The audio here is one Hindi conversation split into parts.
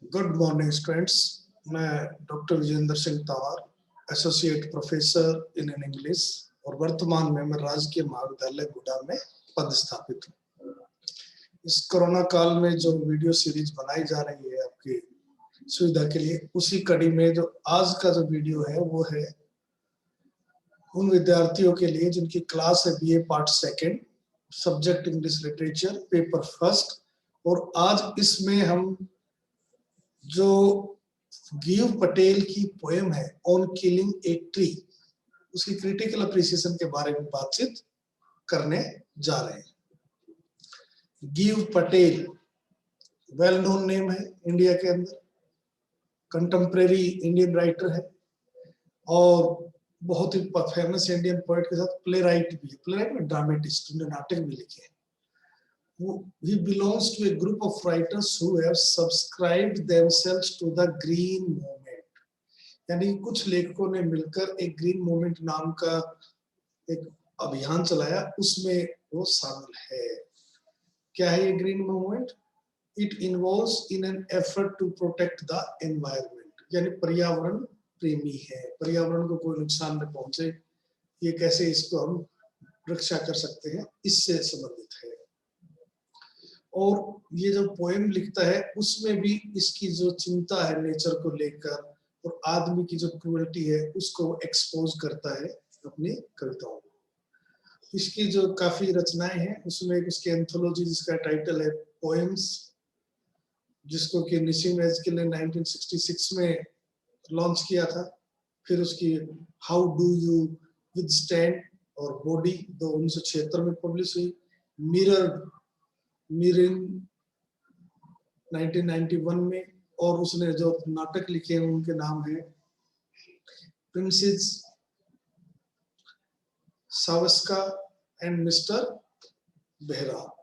Good morning students. मैं doctor Vijendra Singh Tanwar, associate professor in English और वर्तमान में मैं राजकीय महाविद्यालय गुड़ा में पदस्थापित हूँ। इस कोरोना काल में जो वीडियो सीरीज बनाई जा रही है आपकी सुविधा के लिए, उसी कड़ी में जो आज का जो वीडियो है वो है उन विद्यार्थियों के लिए जिनकी क्लास है BA part second, subject English literature, paper first. और आज इसमें हम जो गिव पटेल की पोएम है ऑन किलिंग ए ट्री, उसकी क्रिटिकल अप्रिसिएशन के बारे में बातचीत करने जा रहे हैं। Give Patel well known name है इंडिया के अंदर, कंटेम्प्रेरी इंडियन राइटर है और बहुत ही फेमस इंडियन पोएट के साथ प्ले राइट भी है। प्ले राइट में ड्रामेटिस्ट, उन्होंने नाटक भी लिखे हैं। He belongs to a group of writers who have subscribed themselves to the green movement। यानी कुछ लेखकों ने मिलकर एक ग्रीन मूवमेंट नाम का एक अभियान चलाया, उसमें वो शामिल है। क्या है ये green movement? It involves in an effort to protect the environment, यानी पर्यावरण प्रेमी है, पर्यावरण को कोई नुकसान न पहुंचे, ये कैसे इसको हम रक्षा कर सकते हैं, इससे संबंधित है। और ये जो पोएम लिखता है उसमें भी इसकी जो चिंता है नेचर को लेकर और आदमी की जो क्रूएल्टी है उसको एक्सपोज करता है अपनी कविताओं में। इसकी जो काफी रचनाएं हैं उसमें उसकी एंथोलॉजी जिसका टाइटल है पोएम्स, जिसको कि निशिम एजकिल ने 1966 में लॉन्च किया था। फिर उसकी हाउ डू यू विथस्टैंड और बॉडी 1976 में पब्लिश हुई। मिरर 1991 में, और उसने जो नाटक लिखे हैं उनके नाम है princess Savska and mister Behera.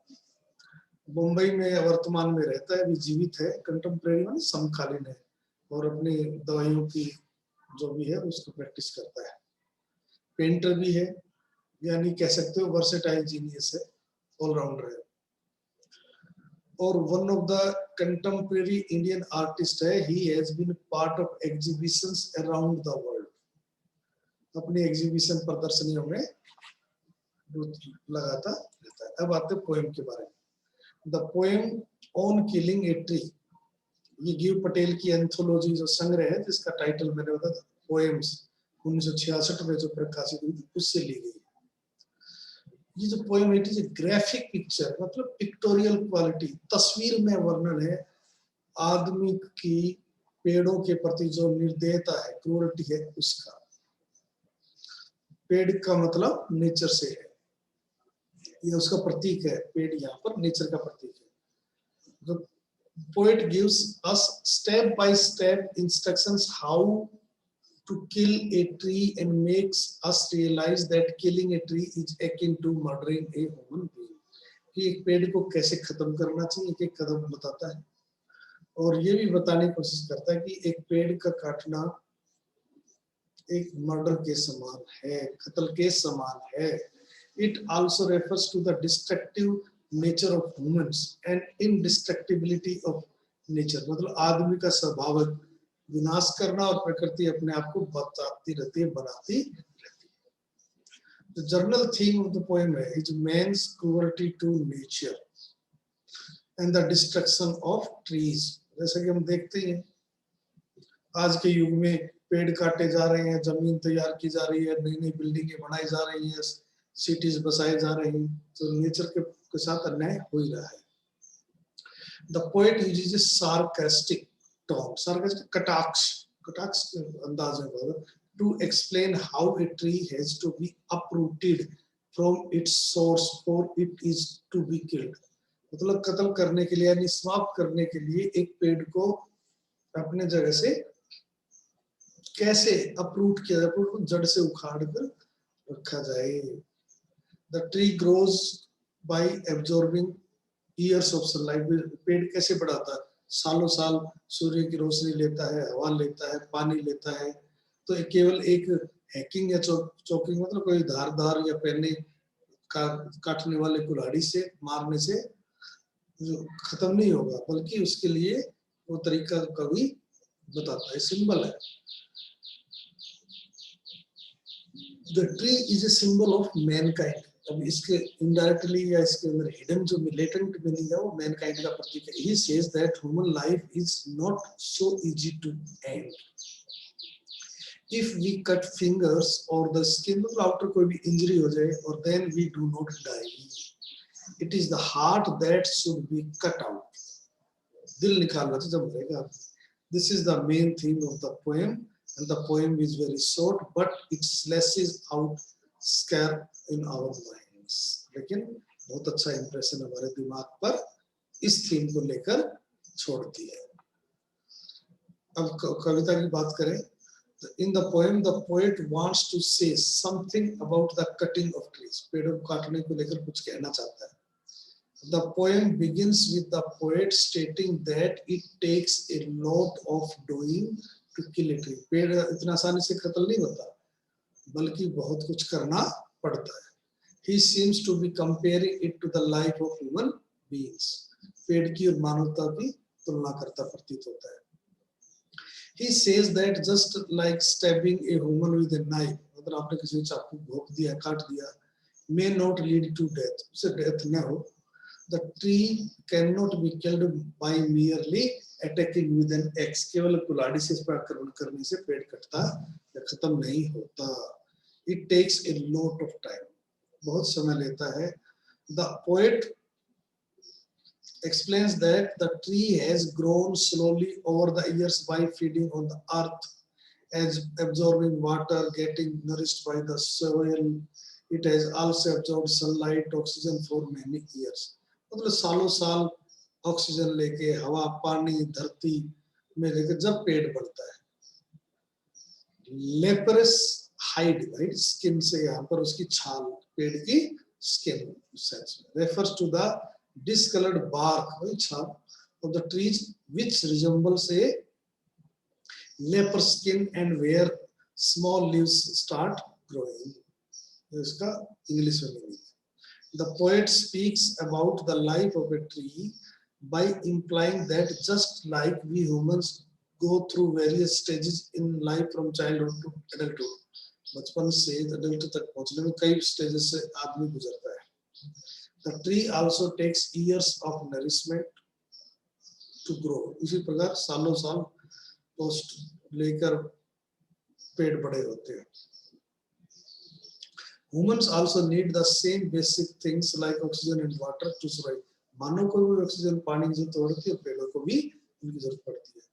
Mumbai में वर्तमान में रहता है, अभी जीवित है, कंटेम्प्रेरी में समकालीन है और अपनी दवाइयों की जो भी है उसको प्रैक्टिस करता है। पेंटर भी है, यानी कह सकते हो वर्सेटाइल जीनियस है, ऑलराउंडर है। और one of the contemporary Indian artist है। He has been part of exhibitions around the world, अपनी एग्जीबिशन प्रदर्शनियों में लगाता रहता है। अब आते हैं पोएम के बारे में। The poem on killing a tree, ये गिव पटेल की एंथोलॉजी जो संग्रह है जिसका टाइटल मैंने बताया पोएम्स 1966 में जो प्रकाशित हुई थी उससे ली गई। ये जो पोएम है इट इज ग्राफिक पिक्चर, मतलब पिक्टोरियल क्वालिटी, तस्वीर में वर्णन है आदमी की पेड़ों के प्रति जो निर्दयता है, क्रूरटी है उसका। पेड़ का मतलब नेचर से है, ये उसका प्रतीक है। पेड़ यहाँ पर नेचर का प्रतीक है। The poet gives us step by step instructions how to kill a tree and makes us realize that killing a tree is akin to murdering a human being। कि एक पेड़ को कैसे खत्म करना चाहिए, एक कदम बताता है और ये भी बताने की कोशिश करता है कि एक पेड़ का काटना एक मर्डर के समान है, कत्ल के समान है। It also refers to the destructive nature of humans and indestructibility of nature। मतलब आदमी का स्वभाव विनाश करना और प्रकृति अपने आप को बताती रहती है, बनाती रहती है। The general theme of the poem is man's cruelty to nature and the destruction of trees। जैसा कि हम देखते हैं आज के युग में पेड़ काटे जा रहे हैं, जमीन तैयार की जा रही है, नई नई बिल्डिंगें बनाई जा रही हैं, सिटीज बसाई जा रही हैं, तो नेचर के साथ अन्याय हो ही रहा है। The poet uses a sarcastic tone, sarcastic कटाक्ष के अंदाज में to explain how a tree has to be uprooted from its source for it is to be killed। मतलब कत्ल करने के लिए यानी समाप्त करने के लिए एक पेड़ को अपने जगह से कैसे अप्रूट किया जाए, अप्रूट को जड़ से उखाड़ कर रखा जाए। The tree grows by absorbing years of sunlight। पेड़ कैसे बढ़ाता है? सालों साल सूर्य की रोशनी लेता है, हवा लेता है, पानी लेता है। तो केवल एक हैकिंग या चोकिंग मतलब कोई धारदार या पहले काटने वाले कुल्हाड़ी से मारने से जो खत्म नहीं होगा, बल्कि उसके लिए वो तरीका कवि बताता है, सिंबल है। The tree is a symbol of Mankind. अब इसके इनडायरेक्टली या इसके अंदर हिडन जो लेटेंट मीनिंग है वो मैनकाइंड का प्रतीक है। He says that human life is not so easy to and if we cut fingers or the skin, मतलब आफ्टर कोई भी इंजरी हो जाए और then we do not die, it is the heart that should be cut out, दिल निकालना चाहिए जब मरेगा। This is the main theme of the poem and the poem is very short but it slashes out scare in our minds, लेकिन बहुत अच्छा इंप्रेशन हमारे दिमाग पर इस थीम को लेकर छोड़ती है। अब कविता की बात करें, in the poem the poet wants to say something about the cutting of trees, पेड़ों को काटने को लेकर कुछ कहना चाहता है। The poem begins with the poet stating that it takes a lot of doing to kill a tree, पेड़ इतना आसानी से कत्ल नहीं होता बल्कि बहुत कुछ करना पड़ता है। He seems to be comparing it to the life of human beings, पेड़ की और मानवता की तुलना करता प्रतीत होता है। He says that just like stabbing a human with a knife, मतलब आपने किसी को चाकू भोंक दिया, काट दिया, may not lead to death, उसे डेथ न हो। The tree cannot be killed by merely attacking with an axe, केवल कुल्हाड़ी से इस पर आक्रमण करने से पेड़ कटता या खत्म नहीं होता। It takes a lot of time, बहुत समय लेता है। The poet explains that the tree has grown slowly over the years by feeding on the earth, as absorbing water, getting nourished by the soil. It has also absorbed sunlight, oxygen for many years. मतलब सालों साल ऑक्सीजन लेके हवा, पानी, धरती में लेकर जब पेड़ बढ़ता है। लेपरस हाइड, राइट, स्किन से यहाँ पर उसकी छाल, पेड़ की स्किन सेंस में, refers to the discolored bark of the trees which resembles a leper skin and where small leaves start growing. इसका इंग्लिश में मीनिंग है। The poet speaks about the life of a tree by implying that just like we humans go through various stages in life from childhood to adulthood, बचपन से adult तक पहुंचने में कई स्टेजेस से आदमी गुजरता है। The tree also takes years of nourishment to grow. इसी प्रकार सालों साल पोस्ट लेकर पेड़ बड़े होते हैं। Humans also need the same basic things like oxygen and water to survive. मानव को भी ऑक्सीजन, पानी की जरूरत पड़ती है, पेड़ों को भी इनकी जरूरत पड़ती है।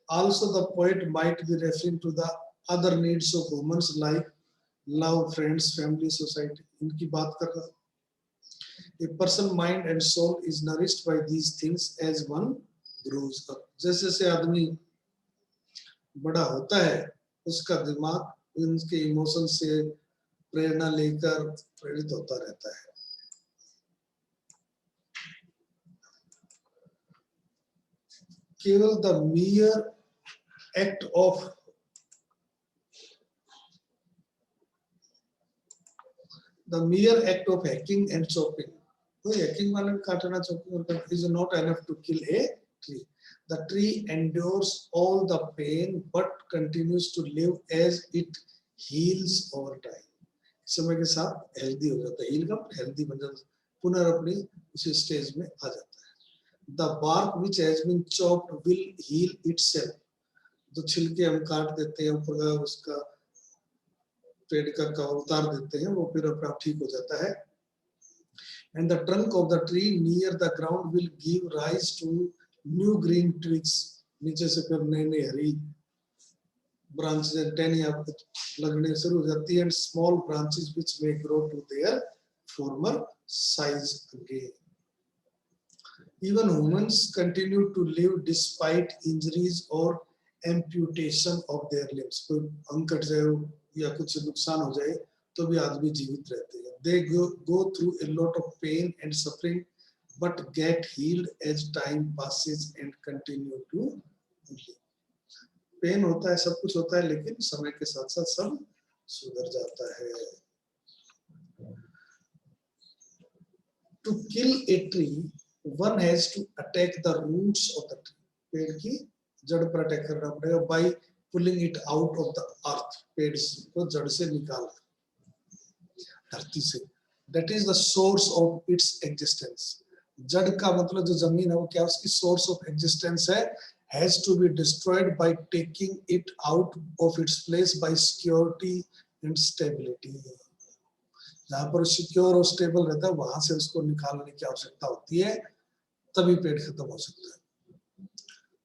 Also the poet might be referring to the other needs of humans like love, friends, family, society. इनकी बात कर रहा है। A person's mind and soul is nourished by these things as one grows up. जैसे जैसे आदमी बड़ा होता है उसका दिमाग उनके इमोशन से प्रेरणा लेकर प्रेरित होता रहता है। केवल the mere act of hacking and chopping, कोई हैकिंग वाले काटना chopping is not enough to kill a tree. The tree endures all the pain but continues to live as it heals over time. समय के साथ हेल्दी हो जाता है, हील का हेल्दी बन जाता है, पुनः उसी स्टेज में आ जाता है। The bark which has been chopped will heal itself. जो छिलके हम काट देते हैं ऊपर का उसका पेड़ का उतार देते हैं वो फिर अपने आप ठीक हो जाता है। And the trunk of the tree near the ground will give rise to new green twigs. नीचे से फिर नए नए हरी branches टहनियाँ लगने शुरू हो जाती हैं, and small branches which may grow to their former size again. Even humans continue to live despite injuries or amputation of their limbs. कोई अंग कट जाए या कुछ नुकसान हो जाए तो भी आदमी जीवित रहते हैं। They go through a lot of pain and suffering, but get healed as time passes and continue to live. Pain होता है, सब कुछ होता है, लेकिन समय के साथ साथ सब सुधर जाता है। To kill a tree, one has to attack the roots of the tree. पेड़ की जड़ पर अटैक करना पड़ेगा by pulling it out of the earth, पेड़ को जड़ से निकाल धरती से। That is the source of its existence. जड़ का मतलब जो जमीन है वो क्या, उसकी सोर्स ऑफ एग्जिस्टेंस है। Has to be destroyed by taking it out of its place by security and stability. जहां पर सिक्योर और स्टेबल रहता है वहां से उसको निकालने की आवश्यकता होती है, तभी पेड़ खत्म हो सकता है।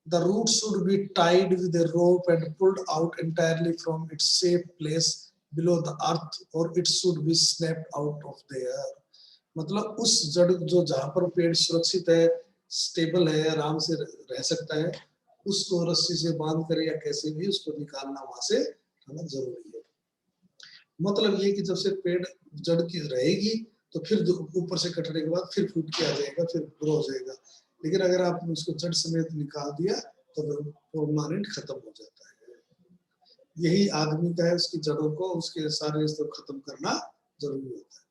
The root should be tied with a rope and pulled out entirely from its safe place below the earth, or it should be snapped out of the air. मतलब उस जड़ जो जहां पर पेड़ सुरक्षित है, स्टेबल है, आराम से रह सकता है, उसको रस्सी से बांध कर या कैसे भी उसको निकालना वहां से हमें जरूरी है। मतलब ये कि जब से पेड़ जड़ की रहेगी तो फिर ऊपर से कटने के बाद फिर फूट के आ जाएगा, फिर ग्रो हो जाएगा। लेकिन अगर आपने उसको जड़ समेत निकाल दिया तो परमानेंट खत्म हो जाता है। यही आदमी का है, उसकी जड़ों को, उसके सारे खत्म करना जरूरी होता है।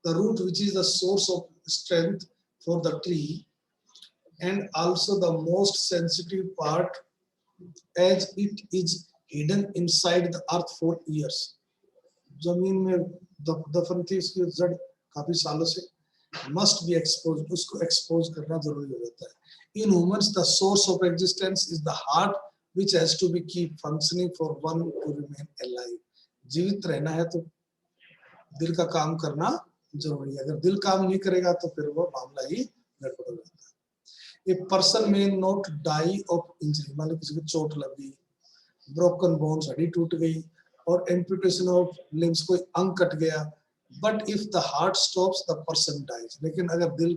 The root, which is the source of strength for the tree and also the most sensitive part, as it is hidden inside the earth for years. जमीन में दफन थी उसकी जड़ काफी सालों से, must be exposed, उसको expose करना जरूरी हो जाता है। In humans, the source of existence is the heart, which has to be keep functioning for one to remain alive. जीवित रहना है तो दिल का काम करना जरूरी है। अगर दिल काम नहीं करेगा तो फिर वो मामला ही गड़बड़ हो जाता है। A person may not die of injury, मान लो किसी को चोट लग गई, ब्रोकन बोन्स, हड्डी टूट गई, और एम्पुटेशन ऑफ लिम्स, कोई अंग कट गया, but if the heart stops the person dies. लेकिन अगर दिल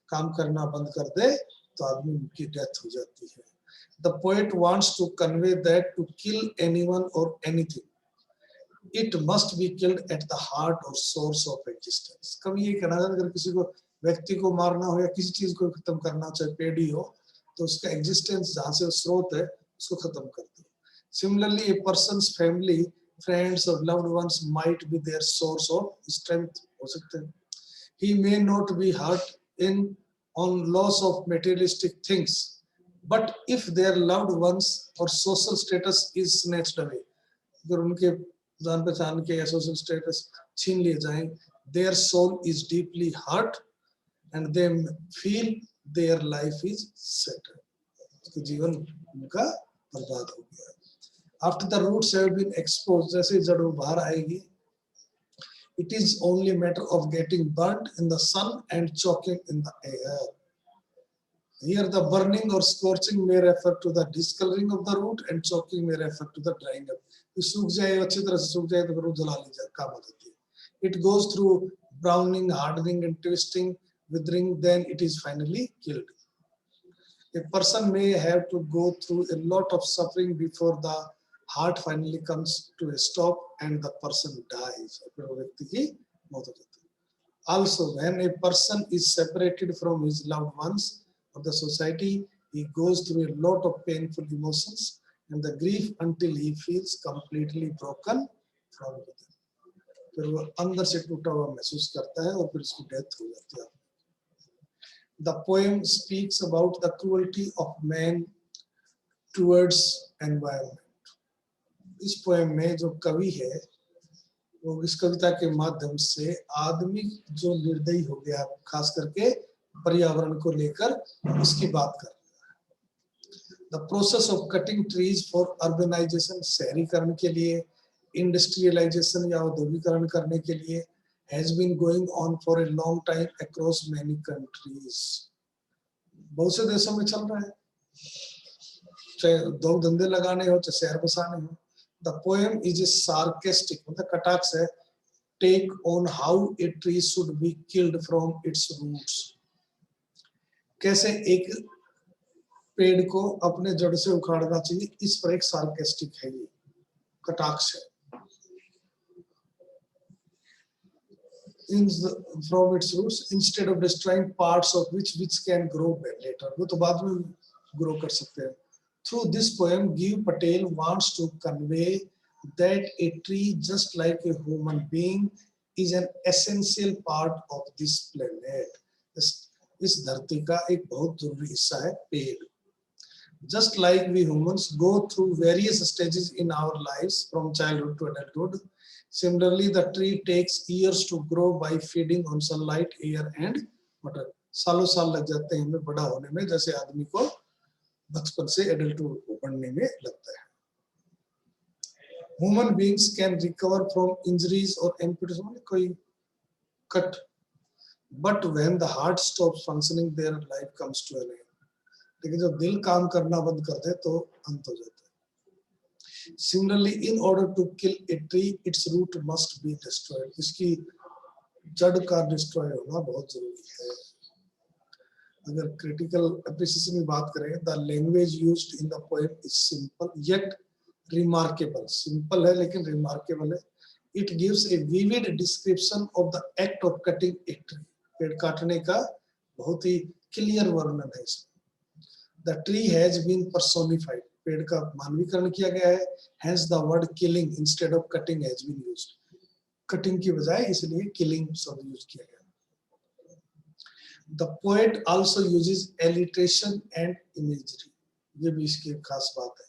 काम करना बंद कर दे तो आदमी की डेथ हो जाती है। The poet wants to convey that to kill anyone और anything, it must be killed at the heart और सोर्स ऑफ एग्जिस्टेंस। कभी ये कहना है अगर किसी को, व्यक्ति को मारना हो या किसी चीज को खत्म करना, चाहे पेड़ ही हो, तो उसका एग्जिस्टेंस जहां से स्रोत है उसको खत्म कर दो। Similarly a person's family, friends और loved ones might be their source of strength, हो सकते हैं। He may not be hurt in on loss of materialistic things, but if their loved ones or social status is snatched away, अगर उनके जान पहचान के या सोशल स्टेटस छीन लिए जाएं, their soul is deeply hurt and they feel their life is settled, उसके जीवन उनका बर्बाद हो गया। After the roots have been exposed, जैसे जड़ बाहर आएगी, it is only a matter of getting burnt in the sun and choking in the air. Here the burning or scorching may refer to the discoloring of the root and choking may refer to the drying up. सूख जाए, अच्छी तरह से सूख जाए तो फिर जला ली जाए, काम होती है। It goes through browning, hardening and twisting, withering, then it is finally killed. A person may have to go through a lot of suffering before the heart finally comes to a stop and the person dies. Also, when a person is separated from his loved ones or the society, he goes through a lot of painful emotions and the grief until he feels completely broken from within. फिर वो अंदर से टूटा हुआ महसूस करता है और फिर उसकी डेथ हो जाती है। The poem speaks about the cruelty of man towards environment. इस पोएम में जो कवि है वो इस कविता के माध्यम से आदमी जो निर्दयी हो गया, खास करके पर्यावरण को लेकर इसकी बात कर रहा है। The process of cutting trees for urbanization, शहरीकरण के लिए, इंडस्ट्रियलाइजेशन या औद्योगिकरण करने के लिए, has been going on for a long time across many countries. बहुत से देशों में चल रहा है, चाहे दो धंधे लगाने हो, चाहे शहर बसाने हो। The poem is a sarcastic, मतलब कटाक्ष है, take on how a tree should be killed from its roots. कैसे एक पेड़ को अपने जड़ से उखाड़ना चाहिए, इस पर एक sarcastic है, ये कटाक्ष है। From its roots instead of destroying parts of which can grow later, वो तो बाद में grow कर सकते हैं। Through this poem, Giv Patel wants to convey that a tree, just like a human being, is an essential part of this planet. इस धरती का एक बहुत जरूरी हिस्सा है पेड़। Just like we humans go through various stages in our lives from childhood to adulthood, similarly the tree takes years to grow by feeding on sunlight, air and water. सालों साल लग जाते हैं हमें बड़ा होने में, जैसे आदमी को बचपन से एडल्टहुड बनने में लगता है. Human beings can recover from injuries or amputation, कोई cut, but when the heart stops functioning, their life comes to an end. लेकिन जब दिल काम करना बंद कर दे तो अंत हो जाता है. Similarly, in order to kill a tree, its root must be destroyed. इसकी जड़ का डिस्ट्रॉय होना बहुत जरूरी है. अगर क्रिटिकल एप्रिसिएशन में बात करें, the language used in the poem is simple yet remarkable. Simple है लेकिन रिमार्केबल है. It gives a vivid description of the act of cutting a tree. पेड़ काटने का बहुत ही क्लियर वर्णन है इसमें. The tree has been personified. पेड़ का मानवीकरण किया गया है. Hence the word killing instead of cutting has been used. Cutting की बजाय इसलिए killing शब्द यूज किया गया. The poet also uses alliteration and imagery. ये भी इसकी खास बात है.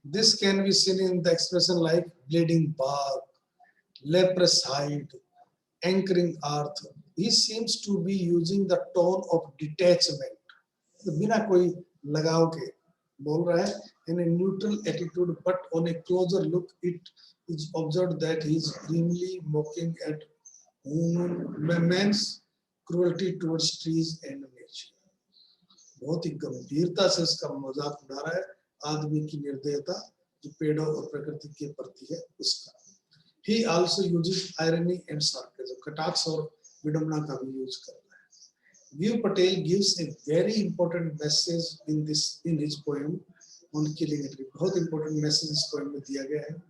This can be seen in the expression like bleeding bark, leprous hide, anchoring earth. He seems to be using the tone of detachment. तो बिना कोई लगाव के बोल रहा है, in a neutral attitude, but on a closer look, it is observed that he is grimly mocking at man's cruelty towards trees and nature. बहुत ही गंभीरता से इसका मजाक उड़ा रहा है आदमी की निर्दयता जो पेड़ों और प्रकृति के प्रति है उसका. He also uses irony and sarcasm. कटाक्ष और विडंबना का भी यूज करता है. View Patel gives a very important message in his poem on killing a tree. बहुत important message इस poem में दिया गया है.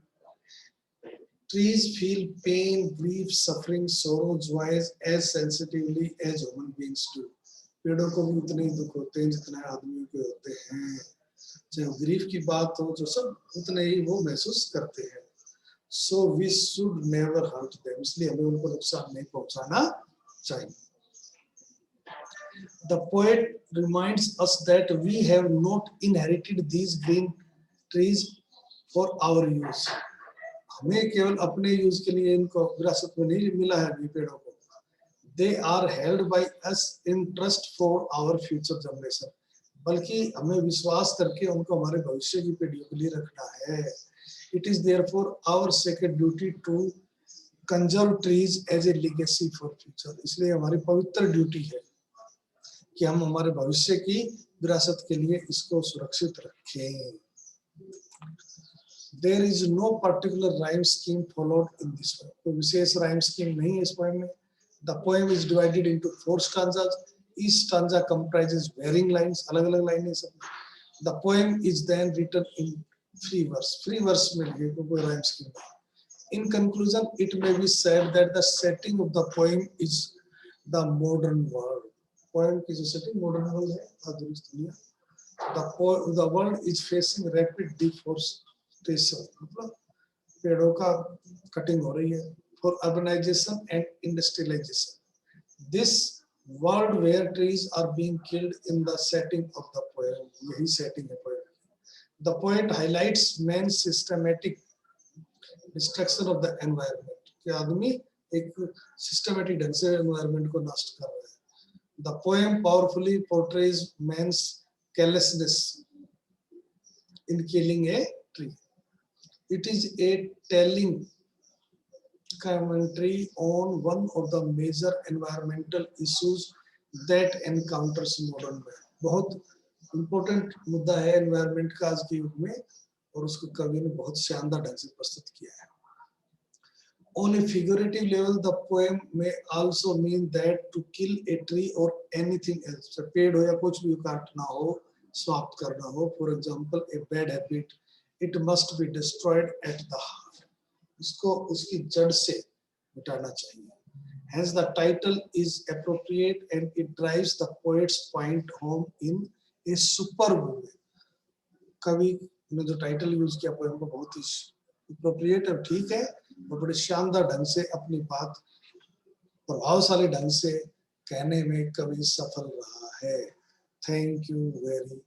Trees feel pain, grief, suffering, sorrow, joys as sensitively as human beings do. पेड़ों को भी उतने ही दुख होते हैं जितने आदमियों के होते हैं. चाहे ग्रीफ की बात हो जो सब उतने ही वो महसूस करते हैं. So we should never hurt them. इसलिए हमें उनको नुकसान नहीं पहुंचाना चाहिए. The poet reminds us that we have not inherited these green trees for our use. हमें केवल अपने यूज के लिए इनको विरासत में नहीं मिला है ये पेड़ों को. They are held by us in trust for our future generation. बल्कि हमें विश्वास करके उनको हमारे भविष्य की पीढ़ियों के लिए रखना है. It is therefore our sacred duty to conserve trees as a legacy for future. इसलिए हमारी पवित्र ड्यूटी है कि हम हमारे भविष्य की विरासत के लिए इसको सुरक्षित रखें. There is no particular rhyme scheme followed in this poem. कोई विशेष rhyme scheme नहीं है इस poem में. The poem is divided into 4 stanzas. Each stanza comprises varying lines. अलग-अलग लाइनें सब. The poem is then written in free verse. Free verse में है कोई rhyme scheme. In conclusion, it may be said that the setting of the poem is the modern world. Poem की जो setting modern world है, आधुनिक दुनिया. The world is facing rapid deforestation. मतलब पेड़ों का कटिंग हो रही है for urbanization and industrialization. This world where trees are being killed in the setting of the poem. यही setting है poem. The poet highlights man's systematic destruction of the environment. कि आदमी एक systematic ढंग से environment को नष्ट कर रहा है. The poem powerfully portrays man's carelessness in killing a tree. It is a telling commentary on one of the major environmental issues that encounters modern man. बहुत important मुद्दा है environment का आज के युग में और उसको कवि ने बहुत शानदार ढंग से प्रस्तुत किया है. On a figurative level, the poem may also mean that to kill a tree or anything else, पेड़ हो या कुछ भी काटना हो, समाप्त करना हो, for example, a bad habit, it must be destroyed at the heart. उसको उसकी जड़ से मिटाना चाहिए. Hence, the title is appropriate and it drives the poet's point home in a superb way. कवि ने जो टाइटल यूज किया पोएम को बहुत ही appropriate और ठीक है और बड़े शानदार ढंग से अपनी बात प्रभावशाली ढंग से कहने में कवि सफल रहा है. Thank you very